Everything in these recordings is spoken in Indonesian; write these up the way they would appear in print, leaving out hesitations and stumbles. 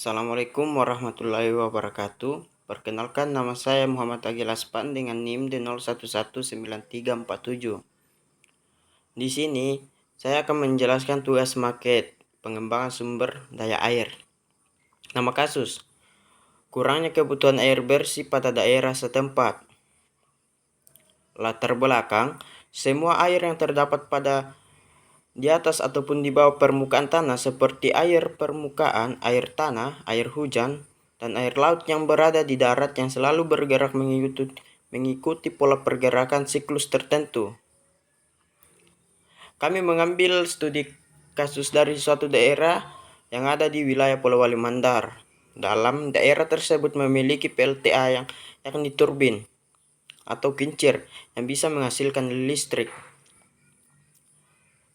Assalamualaikum warahmatullahi wabarakatuh. Perkenalkan, nama saya Muhammad Agil Aspan dengan NIM D011937. Di sini saya akan menjelaskan tugas maket pengembangan sumber daya air. Nama kasus: kurangnya kebutuhan air bersih pada daerah setempat. Latar belakang: semua air yang terdapat pada di atas ataupun di bawah permukaan tanah seperti air permukaan, air tanah, air hujan, dan air laut yang berada di darat yang selalu bergerak mengikuti pola pergerakan siklus tertentu. Kami mengambil studi kasus dari suatu daerah yang ada di wilayah Polewali Mandar. Dalam daerah tersebut memiliki PLTA yang yakni turbin atau kincir yang bisa menghasilkan listrik.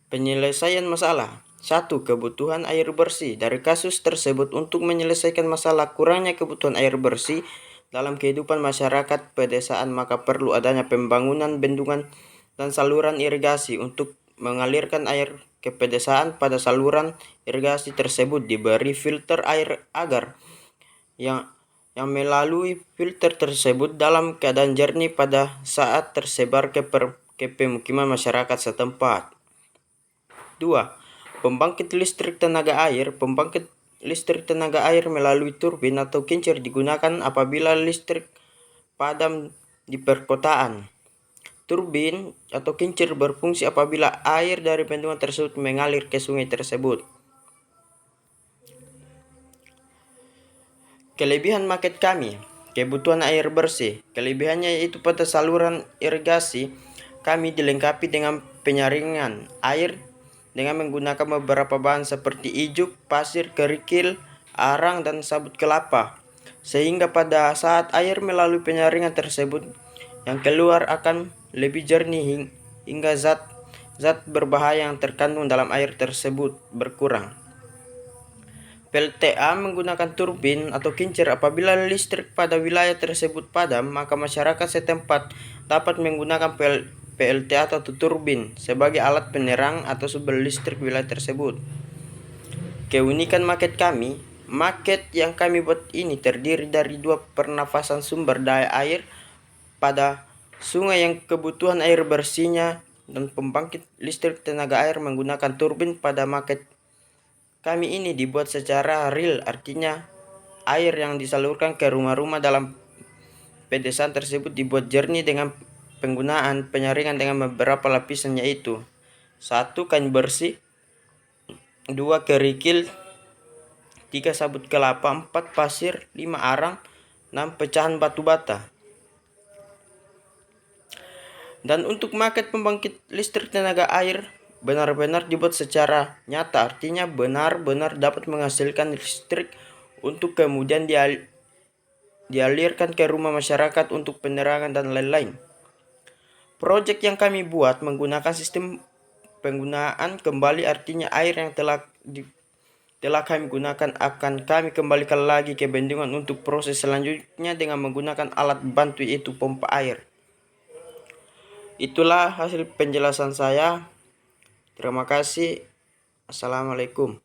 Penyelesaian masalah: 1. Kebutuhan air bersih. Dari kasus tersebut, untuk menyelesaikan masalah kurangnya kebutuhan air bersih dalam kehidupan masyarakat pedesaan, maka perlu adanya pembangunan bendungan dan saluran irigasi. Untuk mengalirkan air ke pedesaan, pada saluran irigasi tersebut diberi filter air agar yang melalui filter tersebut dalam keadaan jernih pada saat tersebar ke pemukiman masyarakat setempat. 2. Pembangkit listrik tenaga air. Pembangkit listrik tenaga air melalui turbin atau kincir digunakan apabila listrik padam di perkotaan. Turbin atau kincir berfungsi apabila air dari bendungan tersebut mengalir ke sungai tersebut. Kelebihan maket kami: kebutuhan air bersih. Kelebihannya yaitu pada saluran irigasi kami dilengkapi dengan penyaringan air dengan menggunakan beberapa bahan seperti ijuk, pasir, kerikil, arang, dan sabut kelapa, sehingga pada saat air melalui penyaringan tersebut yang keluar akan lebih jernih hingga zat berbahaya yang terkandung dalam air tersebut berkurang. PLTA menggunakan turbin atau kincir. Apabila listrik pada wilayah tersebut padam, maka masyarakat setempat dapat menggunakan PLTA atau turbin sebagai alat penerang atau sumber listrik wilayah tersebut. Keunikan maket kami: maket yang kami buat ini terdiri dari 2 pernafasan sumber daya air pada sungai yang kebutuhan air bersihnya, dan pembangkit listrik tenaga air menggunakan turbin. Pada maket kami ini dibuat secara real, artinya air yang disalurkan ke rumah-rumah dalam pedesaan tersebut dibuat jernih dengan penggunaan penyaringan dengan beberapa lapisan, yaitu: 1. Kain bersih, 2. kerikil, 3. sabut kelapa, 4. pasir, 5. arang, 6. pecahan batu bata. Dan untuk maket pembangkit listrik tenaga air benar-benar dibuat secara nyata, artinya benar-benar dapat menghasilkan listrik untuk kemudian dialirkan ke rumah masyarakat untuk penerangan dan lain-lain. Proyek yang kami buat menggunakan sistem penggunaan kembali, artinya air yang telah kami gunakan akan kami kembalikan lagi ke bendungan untuk proses selanjutnya dengan menggunakan alat bantu, yaitu pompa air. Itulah hasil penjelasan saya. Terima kasih. Assalamualaikum.